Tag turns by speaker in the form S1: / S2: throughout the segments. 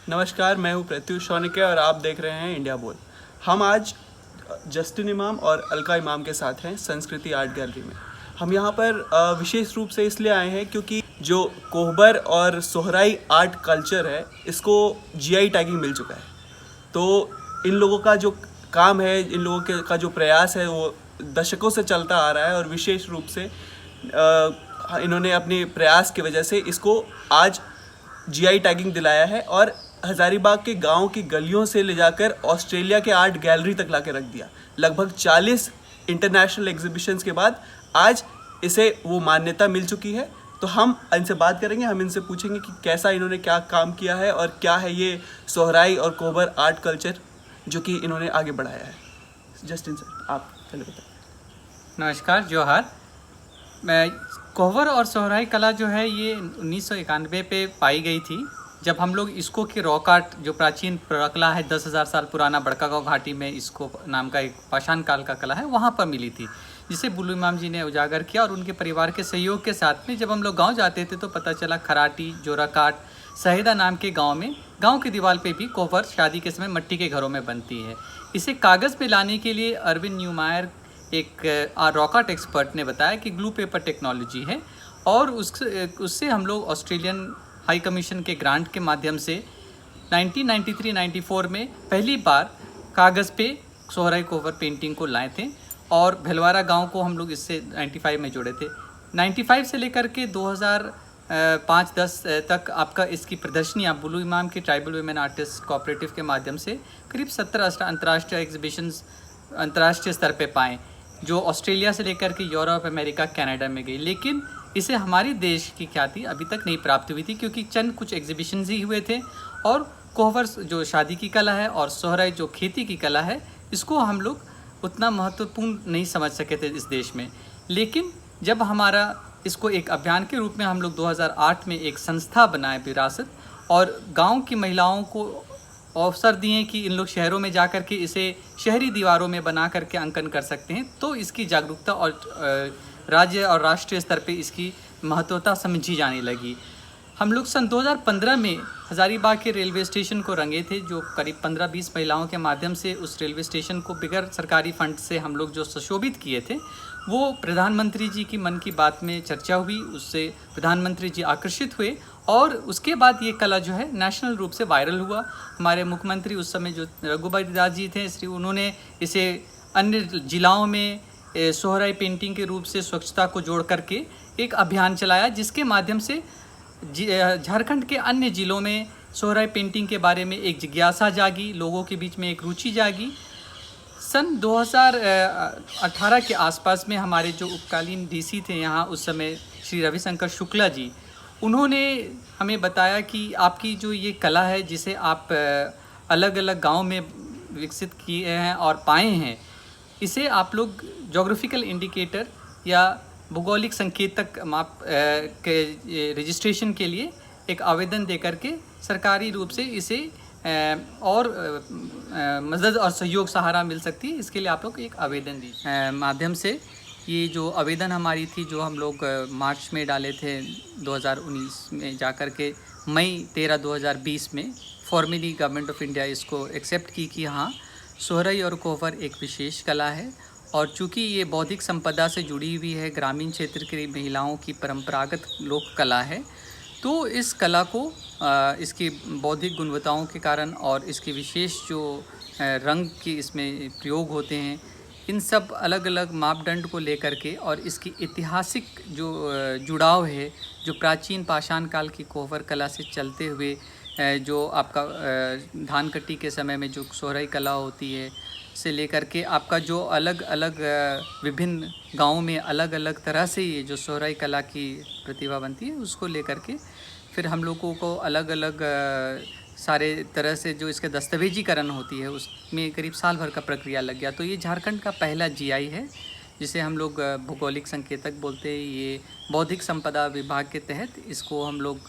S1: नमस्कार, मैं हूँ प्रत्युष शौनिके और आप देख रहे हैं इंडिया बोल। हम आज जस्टिन इमाम और अलका इमाम के साथ हैं संस्कृति आर्ट गैलरी में। हम यहाँ पर विशेष रूप से इसलिए आए हैं क्योंकि जो कोहबर और सोहराई आर्ट कल्चर है, इसको जीआई टैगिंग मिल चुका है। तो इन लोगों का जो काम है, इन लोगों के का जो प्रयास है, वो दशकों से चलता आ रहा है और विशेष रूप से इन्होंने अपने प्रयास की वजह से इसको आज जीआई टैगिंग दिलाया है और हज़ारीबाग के गांव की गलियों से ले जाकर ऑस्ट्रेलिया के आर्ट गैलरी तक लाके रख दिया। लगभग 40 इंटरनेशनल एग्जीबिशंस के बाद आज इसे वो मान्यता मिल चुकी है। तो हम इनसे बात करेंगे, हम इनसे पूछेंगे कि कैसा इन्होंने क्या काम किया है और क्या है ये सोहराई और कोहबर आर्ट कल्चर जो कि इन्होंने आगे बढ़ाया है। जस्टिन सर, आप पहले बताएं।
S2: नमस्कार, जोहार। मैं कोहबर और सोहराई कला जो है ये 1991 पे पाई गई थी, जब हम लोग इसको की रॉक आर्ट जो प्राचीन कला है 10,000 साल पुराना बड़कागांव घाटी में इसको नाम का एक पाषाण काल का कला है वहाँ पर मिली थी, जिसे बुल्लू इमाम जी ने उजागर किया। और उनके परिवार के सहयोग के साथ में जब हम लोग गांव जाते थे तो पता चला खराटी, जोराकाट, सहेदा नाम के गांव में गांव की दीवार पे भी कोहबर शादी के समय मिट्टी के घरों में बनती है। इसे कागज़ पे लाने के लिए अरविंद न्यूमायर एक रॉक आर्ट एक्सपर्ट ने बताया कि ग्लू पेपर टेक्नोलॉजी है, और उससे हम लोग ऑस्ट्रेलियन हाई कमीशन के ग्रांट के माध्यम से 1993-94 में पहली बार कागज़ पे सोहराई कोहबर पेंटिंग को लाए थे, और भिलवाड़ा गांव को हम लोग इससे 95 में जोड़े थे। 95 से लेकर के 2005-10 तक आपका इसकी प्रदर्शनी आप बुल्लू इमाम के ट्राइबल वुमेन आर्टिस्ट कोऑपरेटिव के माध्यम से करीब 17 अंतर्राष्ट्रीय एग्जीबिशंस अंतर्राष्ट्रीय स्तर पे पाएँ, जो ऑस्ट्रेलिया से लेकर के यूरोप, अमेरिका, कनाडा में गई। लेकिन इसे हमारे देश की ख्याति अभी तक नहीं प्राप्त हुई थी, क्योंकि चंद कुछ एग्जीबिशंस ही हुए थे, और कोहबर जो शादी की कला है और सोहराई जो खेती की कला है, इसको हम लोग उतना महत्वपूर्ण नहीं समझ सके थे इस देश में। लेकिन जब हमारा इसको एक अभियान के रूप में हम लोग 2008 में एक संस्था बनाए विरासत, और गाँव की महिलाओं को अवसर दिए कि इन लोग शहरों में जा कर के इसे शहरी दीवारों में बना करके अंकन कर सकते हैं, तो इसकी जागरूकता और राज्य और राष्ट्रीय स्तर पे इसकी महत्वता समझी जाने लगी। हम लोग सन 2015 में हज़ारीबाग के रेलवे स्टेशन को रंगे थे, जो करीब 15-20 महिलाओं के माध्यम से उस रेलवे स्टेशन को बिगैर सरकारी फंड से हम लोग जो सुशोभित किए थे, वो प्रधानमंत्री जी की मन की बात में चर्चा हुई, उससे प्रधानमंत्री जी आकर्षित हुए, और उसके बाद ये कला जो है नेशनल रूप से वायरल हुआ। हमारे मुख्यमंत्री उस समय जो रघुबर दास जी थे, श्री उन्होंने इसे अन्य जिलाओं में सोहराई पेंटिंग के रूप से स्वच्छता को जोड़ करके एक अभियान चलाया, जिसके माध्यम से झारखंड के अन्य ज़िलों में सोहराई पेंटिंग के बारे में एक जिज्ञासा जागी, लोगों के बीच में एक रुचि जागी। सन 2018 के आसपास में हमारे जो उपकालीन डीसी थे यहाँ उस समय, श्री रविशंकर शुक्ला जी, उन्होंने हमें बताया कि आपकी जो ये कला है, जिसे आप अलग अलग गांव में विकसित किए हैं और पाए हैं, इसे आप लोग जोग्राफिकल इंडिकेटर या भूगोलिक संकेतक माप के रजिस्ट्रेशन के लिए एक आवेदन दे करके सरकारी रूप से इसे और मदद और सहयोग सहारा मिल सकती है, इसके लिए आप लोग एक आवेदन दीजिए। माध्यम से ये जो आवेदन हमारी थी, जो हम लोग मार्च में डाले थे 2019 में, जा कर के मई 13, 2020 में फॉर्मली गवर्नमेंट ऑफ इंडिया इसको एक्सेप्ट की कि हाँ, सोहराई और कोहबर एक विशेष कला है, और चूँकि ये बौद्धिक संपदा से जुड़ी हुई है, ग्रामीण क्षेत्र की महिलाओं की परंपरागत लोक कला है, तो इस कला को इसकी बौद्धिक गुणवत्ताओं के कारण और इसके विशेष जो रंग की इसमें प्रयोग होते हैं, इन सब अलग अलग मापदंड को लेकर के, और इसकी ऐतिहासिक जो जुड़ाव है, जो प्राचीन पाषाण काल की कोहबर कला से चलते हुए जो आपका धान कट्टी के समय में जो सोहराई कला होती है, से लेकर के आपका जो अलग अलग विभिन्न गाँवों में अलग अलग तरह से ये जो सोहराई कला की प्रतिभा बनती है, उसको लेकर के फिर हम लोगों को अलग अलग सारे तरह से जो इसके दस्तावेजीकरण होती है, उसमें करीब साल भर का प्रक्रिया लग गया। तो ये झारखंड का पहला जीआई है, जिसे हम लोग भौगोलिक संकेतक बोलते हैं। ये बौद्धिक संपदा विभाग के तहत इसको हम लोग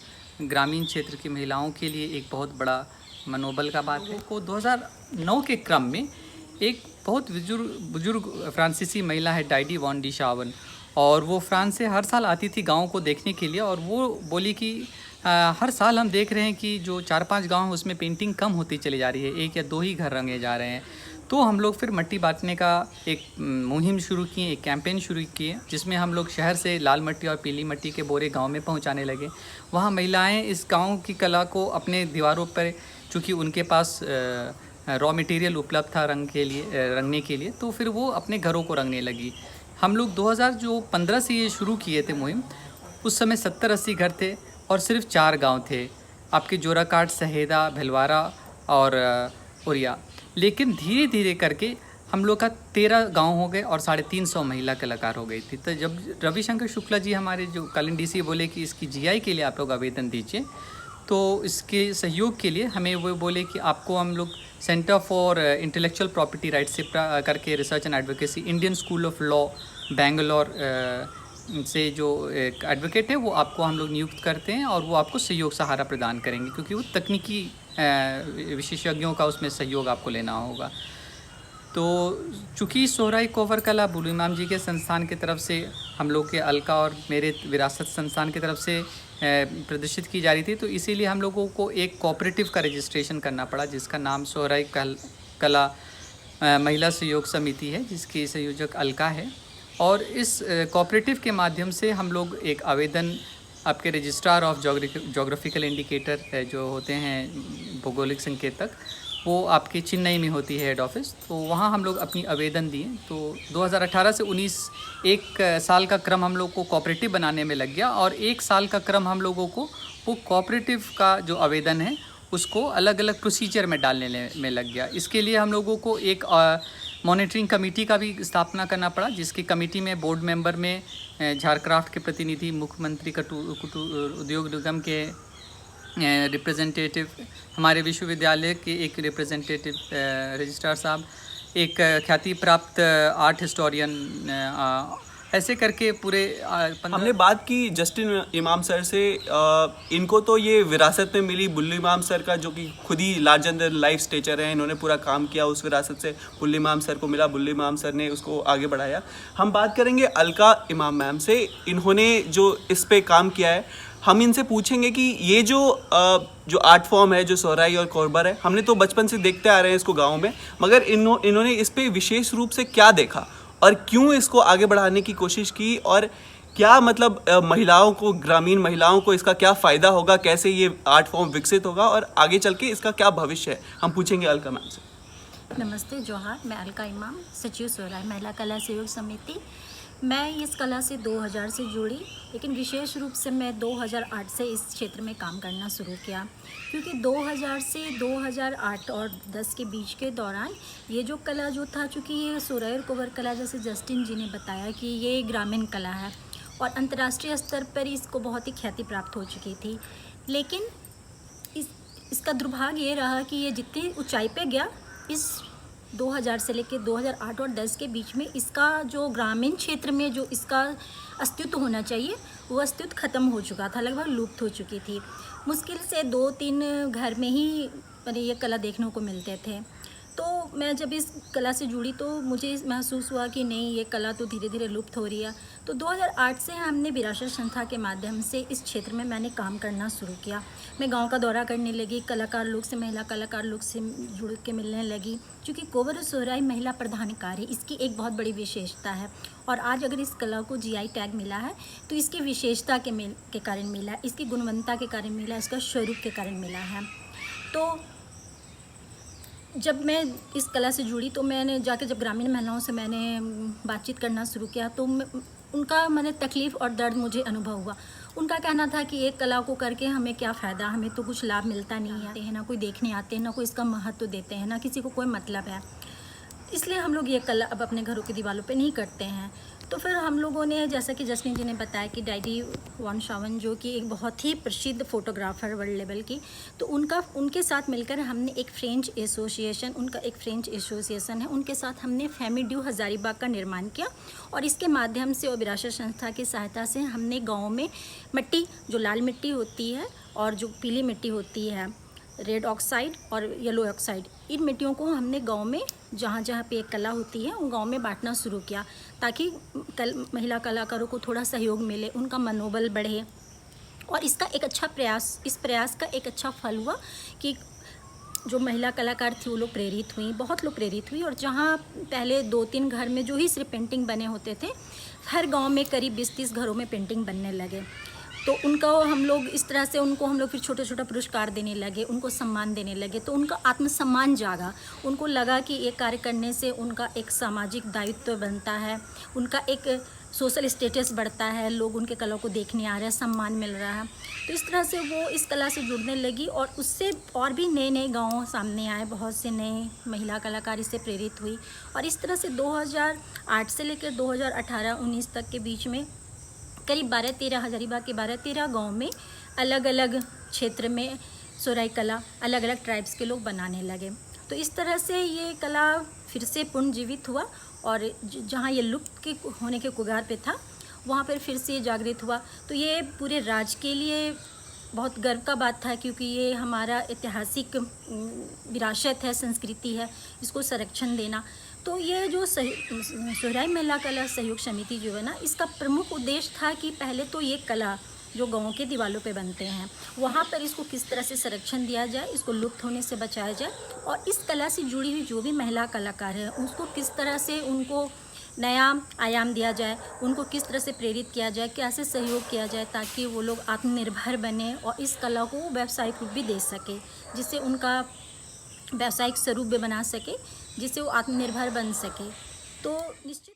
S2: ग्रामीण क्षेत्र की महिलाओं के लिए एक बहुत बड़ा मनोबल का बात है। को 2009 के क्रम में एक बहुत बुजुर्ग फ्रांसीसी महिला है, डाइडी वॉन डी शावन, और वो फ्रांस से हर साल आती थी गाँव को देखने के लिए, और वो बोली कि हर साल हम देख रहे हैं कि जो 4-5 गांव हैं उसमें पेंटिंग कम होती चली जा रही है, 1 या 2 ही घर रंगे जा रहे हैं। तो हम लोग फिर मट्टी बांटने का एक मुहिम शुरू किए, एक कैंपेन शुरू किए, जिसमें हम लोग शहर से लाल मट्टी और पीली मट्टी के बोरे गांव में पहुंचाने लगे। वहां महिलाएं इस गांव की कला को अपने दीवारों पर, चूँकि उनके पास रॉ मटेरियल उपलब्ध था रंगने के लिए, तो फिर वो अपने घरों को रंगने लगी। हम लोग 2015 से ये शुरू किए थे मुहिम। उस समय 70-80 घर थे और सिर्फ 4 गांव थे, आपके जोराकाट, सहेदा, भिलवारा और उरिया। लेकिन धीरे धीरे करके हम लोग का 13 गांव हो गए और 350 महिला कलाकार हो गई थी। तो जब रविशंकर शुक्ला जी हमारे जो कालीन डीसी बोले कि इसकी जीआई के लिए आप लोग आवेदन दीजिए, तो इसके सहयोग के लिए हमें वो बोले कि आपको हम लोग centre for intellectual property rights से करके research and advocacy, Indian school of law Bangalore से जो एक एडवोकेट है वो आपको हम लोग नियुक्त करते हैं और वो आपको सहयोग सहारा प्रदान करेंगे, क्योंकि वो तकनीकी विशेषज्ञों का उसमें सहयोग आपको लेना होगा। तो चूँकि सोहराई कोवर कला बुल्लू इमाम जी के संस्थान की तरफ से, हम लोग के अलका और मेरे विरासत संस्थान की तरफ से प्रदर्शित की जा रही थी, तो इसीलिए हम लोगों को एक कोऑपरेटिव का रजिस्ट्रेशन करना पड़ा, जिसका नाम सोहराई कला महिला सहयोग समिति है, जिसकी संयोजक अलका है। और इस कोऑपरेटिव के माध्यम से हम लोग एक आवेदन आपके रजिस्ट्रार ऑफ जोग्राफिकल इंडिकेटर जो होते हैं भौगोलिक संकेतक, वो आपके चेन्नई में होती है हेड ऑफिस, तो वहाँ हम लोग अपनी आवेदन दिए। तो 2018 से 19 एक साल का क्रम हम लोग को कोऑपरेटिव बनाने में लग गया, और 1 साल का क्रम हम लोगों को वो कोऑपरेटिव का जो आवेदन है उसको अलग अलग प्रोसीजर में डालने में लग गया। इसके लिए हम लोगों को एक मॉनिटरिंग कमेटी का भी स्थापना करना पड़ा, जिसकी कमेटी में बोर्ड मेंबर में झारक्राफ्ट के प्रतिनिधि, मुख्यमंत्री कुटीर उद्योग निगम के रिप्रेजेंटेटिव, हमारे विश्वविद्यालय के एक रिप्रेजेंटेटिव रजिस्ट्रार साहब, एक ख्याति प्राप्त आर्ट हिस्टोरियन, ऐसे करके पूरे
S1: हमने बात की जस्टिन इमाम सर से। इनको तो ये विरासत में मिली बुल्लू इमाम सर का, जो कि खुद ही लार्जर देन लाइफ स्टेचर है। इन्होंने पूरा काम किया, उस विरासत से बुल्लू इमाम सर को मिला, बुल्लू इमाम सर ने उसको आगे बढ़ाया। हम बात करेंगे अलका इमाम मैम से। इन्होंने जो इस पे काम किया है, हम इनसे पूछेंगे कि ये जो आर्ट फॉर्म है, जो सोहराई और कोरबर है, हमने तो बचपन से देखते आ रहे हैं इसको गाँव में, मगर इन्होंने इस पर विशेष रूप से क्या देखा और क्यों इसको आगे बढ़ाने की कोशिश की, और क्या मतलब महिलाओं को, ग्रामीण महिलाओं को इसका क्या फ़ायदा होगा, कैसे ये आर्ट फॉर्म विकसित होगा और आगे चल के इसका क्या भविष्य है, हम पूछेंगे अलका मैम से।
S3: नमस्ते, जोहार। मैं अलका इमाम, सचिव सोहराई महिला कला सहयोग समिति। मैं इस कला से 2000 से जुड़ी, लेकिन विशेष रूप से मैं 2008 से इस क्षेत्र में काम करना शुरू किया, क्योंकि 2000 से 2008 और 10 के बीच के दौरान ये जो कला जो था, चूँकि ये सोहराई और कोवर कला, जैसे जस्टिन जी ने बताया कि ये ग्रामीण कला है और अंतर्राष्ट्रीय स्तर पर इसको बहुत ही ख्याति प्राप्त हो चुकी थी। लेकिन इसका दुर्भाग्य ये रहा कि ये जितनी ऊंचाई पे गया, इस 2000 से लेकर 2008 और 10 के बीच में इसका जो ग्रामीण क्षेत्र में जो इसका अस्तित्व होना चाहिए, वो अस्तित्व ख़त्म हो चुका था, लगभग लुप्त हो चुकी थी। मुश्किल से 2-3 घर में ही ये कला देखने को मिलते थे। तो मैं जब इस कला से जुड़ी तो मुझे महसूस हुआ कि नहीं, ये कला तो धीरे धीरे लुप्त हो रही है। तो 2008 से हमने विरासत संस्था के माध्यम से इस क्षेत्र में मैंने काम करना शुरू किया। मैं गांव का दौरा करने लगी, कलाकार लोग से, महिला कलाकार लोग से जुड़ के मिलने लगी, क्योंकि कोवर और सोहराई महिला प्रधान कार्य, इसकी एक बहुत बड़ी विशेषता है। और आज अगर इस कला को जीआई टैग मिला है तो इसकी विशेषता के कारण मिला है, इसकी गुणवत्ता के कारण मिला है, इसका स्वरूप के कारण मिला है। तो जब मैं इस कला से जुड़ी तो मैंने जाके जब ग्रामीण महिलाओं से मैंने बातचीत करना शुरू किया, तो उनका मैंने तकलीफ़ और दर्द मुझे अनुभव हुआ। उनका कहना था कि एक कला को करके हमें क्या फ़ायदा, हमें तो कुछ लाभ मिलता नहीं है, ना कोई देखने आते हैं, ना कोई इसका महत्व देते हैं, ना किसी को कोई मतलब है। इसलिए हम लोग ये कला अब अपने घरों की दीवारों पे नहीं करते हैं। तो फिर हम लोगों ने, जैसा कि जस्टिन जी ने बताया कि डैडी वॉन शावन, जो कि एक बहुत ही प्रसिद्ध फोटोग्राफर वर्ल्ड लेवल की, तो उनके साथ मिलकर हमने एक फ्रेंच एसोसिएशन, उनका एक फ्रेंच एसोसिएशन है, उनके साथ हमने फैमी ड्यू हज़ारीबाग का निर्माण किया। और इसके माध्यम से और विरासत संस्था की सहायता से हमने गाँव में मिट्टी, जो लाल मिट्टी होती है और जो पीली मिट्टी होती है, रेड ऑक्साइड और येलो ऑक्साइड, इन मिट्टियों को हमने गांव में जहाँ जहाँ पे एक कला होती है उन गांव में बांटना शुरू किया, ताकि महिला कलाकारों को थोड़ा सहयोग मिले, उनका मनोबल बढ़े और इसका एक अच्छा प्रयास, इस प्रयास का एक अच्छा फल हुआ कि जो महिला कलाकार थी वो लोग प्रेरित हुई, बहुत लोग प्रेरित हुई। और जहाँ पहले 2-3 घर में जो ही सिर्फ पेंटिंग बने होते थे, हर गांव में करीब 20-30 घरों में पेंटिंग बनने लगे। तो उनका हम लोग इस तरह से उनको हम लोग फिर छोटा छोटा पुरस्कार देने लगे, उनको सम्मान देने लगे। तो उनका आत्मसम्मान जागा, उनको लगा कि ये कार्य करने से उनका एक सामाजिक दायित्व बनता है, उनका एक सोशल स्टेटस बढ़ता है, लोग उनके कला को देखने आ रहे हैं, सम्मान मिल रहा है। तो इस तरह से वो इस कला से जुड़ने लगी और उससे और भी नए नए गाँव सामने आए, बहुत से नए महिला कलाकार इससे प्रेरित हुई। और इस तरह से 2008 से लेकर 2018-19 तक के बीच में करीब 12-13 हजारीबाग के 12-13 गाँव में अलग अलग क्षेत्र में सोहराई कला अलग अलग ट्राइब्स के लोग बनाने लगे। तो इस तरह से ये कला फिर से पुनर्जीवित हुआ और जहाँ ये लुप्त के होने के कगार पे था, वहाँ पर फिर से जागृत हुआ। तो ये पूरे राज्य के लिए बहुत गर्व का बात था, क्योंकि ये हमारा ऐतिहासिक विरासत है, संस्कृति है, इसको संरक्षण देना। तो ये जो सोहराई महिला कला सहयोग समिति जो है ना, इसका प्रमुख उद्देश्य था कि पहले तो ये कला जो गाँव के दीवारों पे बनते हैं, वहाँ पर इसको किस तरह से संरक्षण दिया जाए, इसको लुप्त होने से बचाया जाए, और इस कला से जुड़ी हुई जो भी महिला कलाकार हैं उसको किस तरह से उनको नया आयाम दिया जाए, उनको किस तरह से प्रेरित किया जाए, कैसे सहयोग किया जाए ताकि वो लोग आत्मनिर्भर बने और इस कला को व्यावसायिक रूप भी दे सके, जिससे उनका व्यावसायिक स्वरूप भी बना सके, जिससे वो आत्मनिर्भर बन सके। तो निश्चित